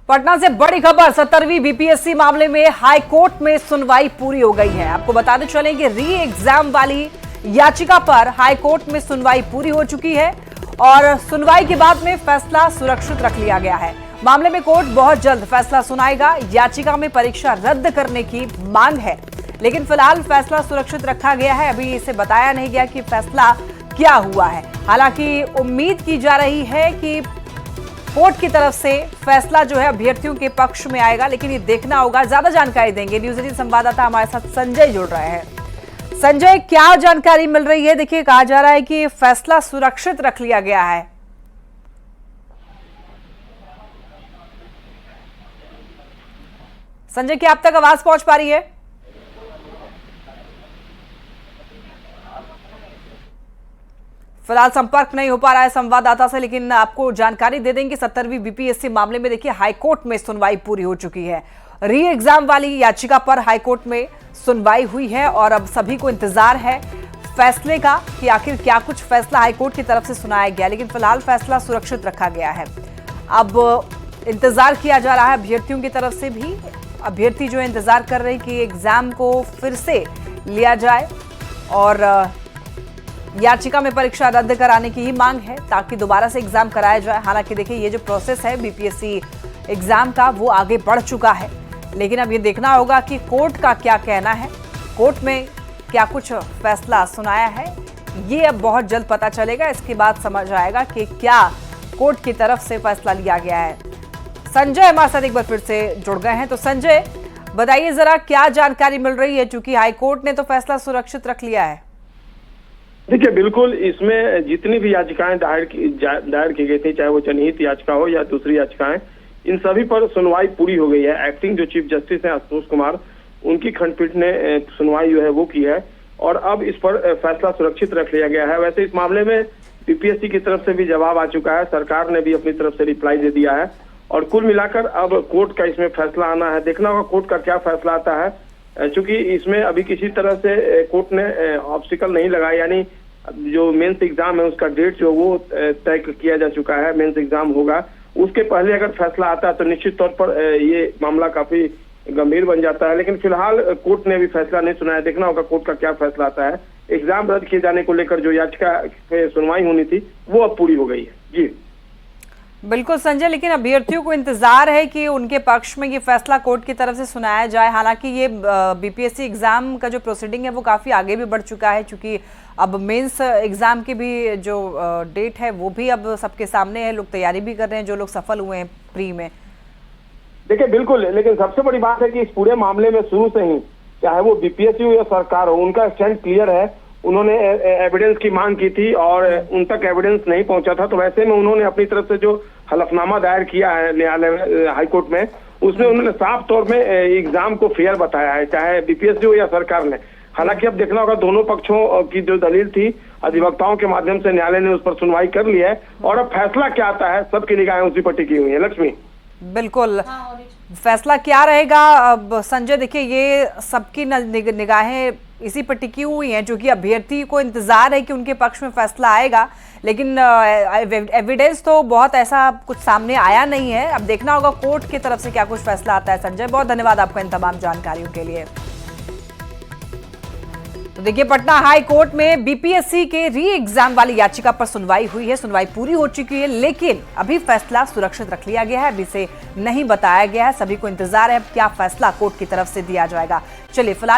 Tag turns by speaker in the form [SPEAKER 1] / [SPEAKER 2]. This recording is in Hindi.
[SPEAKER 1] पटना से बड़ी खबर, 17वीं बीपीएससी मामले में हाई कोर्ट में सुनवाई पूरी हो गई है। आपको बताते चलें कि री एग्जाम वाली याचिका पर हाई कोर्ट में सुनवाई पूरी हो चुकी है और सुनवाई के बाद में फैसला सुरक्षित रख लिया गया है। मामले में कोर्ट बहुत जल्द फैसला सुनाएगा। याचिका में परीक्षा रद्द करने की मांग है, लेकिन फिलहाल फैसला सुरक्षित रखा गया है। अभी इसे बताया नहीं गया कि फैसला क्या हुआ है। हालांकि उम्मीद की जा रही है कि कोर्ट की तरफ से फैसला जो है अभ्यर्थियों के पक्ष में आएगा, लेकिन ये देखना होगा। ज्यादा जानकारी देंगे न्यूज 18 संवाददाता हमारे साथ संजय जुड़ रहे हैं। संजय, क्या जानकारी मिल रही है? देखिए, कहा जा रहा है कि फैसला सुरक्षित रख लिया गया है। संजय, क्या आप तक आवाज पहुंच पा रही है? फिलहाल संपर्क नहीं हो पा रहा है संवाददाता से, लेकिन आपको जानकारी दे देंगे 17वीं बीपीएससी मामले में देखिए हाईकोर्ट में सुनवाई पूरी हो चुकी है। री एग्जाम वाली याचिका पर हाईकोर्ट में सुनवाई हुई है और अब सभी को इंतजार है फैसले का कि आखिर क्या कुछ फैसला हाईकोर्ट की तरफ से सुनाया गया, लेकिन फिलहाल फैसला सुरक्षित रखा गया है। अब इंतजार किया जा रहा है अभ्यर्थियों की तरफ से भी। अभ्यर्थी जो है इंतजार कर रहे हैं कि एग्जाम को फिर से लिया जाए और याचिका में परीक्षा रद्द कराने की ही मांग है ताकि दोबारा से एग्जाम कराया जाए। हालांकि देखिए, ये जो प्रोसेस है बीपीएससी एग्जाम का वो आगे बढ़ चुका है, लेकिन अब ये देखना होगा कि कोर्ट का क्या कहना है, कोर्ट में क्या कुछ फैसला सुनाया है। ये अब बहुत जल्द पता चलेगा। इसके बाद समझ आएगा कि क्या कोर्ट की तरफ से फैसला लिया गया है। संजय हमारे साथ एक बार फिर से जुड़ गए हैं। तो संजय, बताइए जरा क्या जानकारी मिल रही है, चूंकि हाईकोर्ट ने तो फैसला सुरक्षित रख लिया है।
[SPEAKER 2] देखिए, बिल्कुल इसमें जितनी भी याचिकाएं दायर की गई थी, चाहे वो जनहित याचिका हो या दूसरी याचिकाएं, इन सभी पर सुनवाई पूरी हो गई है। एक्टिंग जो चीफ जस्टिस हैं आशुतोष कुमार, उनकी खंडपीठ ने सुनवाई जो है वो की है और अब इस पर फैसला सुरक्षित रख लिया गया है। वैसे इस मामले में बीपीएससी की तरफ से भी जवाब आ चुका है, सरकार ने भी अपनी तरफ से रिप्लाई दे दिया है और कुल मिलाकर अब कोर्ट का इसमें फैसला आना है। देखना होगा कोर्ट का क्या फैसला आता है, चूंकि इसमें अभी किसी तरह से कोर्ट ने ऑब्स्टिकल नहीं लगाया, यानी जो मेंस एग्जाम है उसका डेट जो वो तय किया जा चुका है। मेंस एग्जाम होगा, उसके पहले अगर फैसला आता है तो निश्चित तौर पर ये मामला काफी गंभीर बन जाता है। लेकिन फिलहाल कोर्ट ने अभी फैसला नहीं सुनाया। देखना होगा कोर्ट का क्या फैसला आता है। एग्जाम रद्द किए जाने को लेकर जो याचिका पे सुनवाई होनी थी वो अब पूरी हो गई है। जी
[SPEAKER 1] बिल्कुल संजय, लेकिन अभ्यर्थियों को इंतजार है कि उनके पक्ष में ये फैसला कोर्ट की तरफ से सुनाया जाए। हालांकि ये बीपीएससी एग्जाम का जो प्रोसीडिंग है वो काफी आगे भी बढ़ चुका है, क्योंकि अब मेंस एग्जाम की भी जो डेट है वो भी अब सबके सामने है। लोग तैयारी भी कर रहे हैं, जो लोग सफल हुए हैं प्री में।
[SPEAKER 2] देखिए बिल्कुल, लेकिन सबसे बड़ी बात है कि इस पूरे मामले में शुरू से ही, चाहे वो बीपीएससी हो या सरकार हो, उनका स्टैंड क्लियर है। उन्होंने एविडेंस की मांग की थी और उन तक एविडेंस नहीं पहुंचा था, तो वैसे में उन्होंने अपनी तरफ से जो हलफनामा दायर किया है न्यायालय में, हाईकोर्ट में, उसमें उन्होंने साफ तौर में एग्जाम को फेयर बताया है, चाहे बीपीएससी हो या सरकार ने। हालांकि अब देखना होगा दोनों पक्षों की जो दलील थी अधिवक्ताओं के माध्यम से न्यायालय ने उस पर सुनवाई कर ली है और अब फैसला क्या आता है सबकी निगाहें उसी पर टिकी हुई है। लक्ष्मी,
[SPEAKER 1] बिल्कुल फैसला क्या रहेगा अब संजय? देखिए, ये सबकी निगाहें इसी पर टिकी हुई हैं, क्योंकि अभ्यर्थी को इंतजार है कि उनके पक्ष में फैसला आएगा, लेकिन एविडेंस तो बहुत ऐसा कुछ सामने आया नहीं है। अब देखना होगा कोर्ट की तरफ से क्या कुछ फैसला आता है। संजय, बहुत धन्यवाद आपका इन तमाम जानकारियों के लिए। तो देखिए, पटना हाई कोर्ट में बीपीएससी के री एग्जाम वाली याचिका पर सुनवाई हुई है। सुनवाई पूरी हो चुकी है, लेकिन अभी फैसला सुरक्षित रख लिया गया है। अभी से नहीं बताया गया है, सभी को इंतजार है क्या फैसला कोर्ट की तरफ से दिया जाएगा। चलिए फिलहाल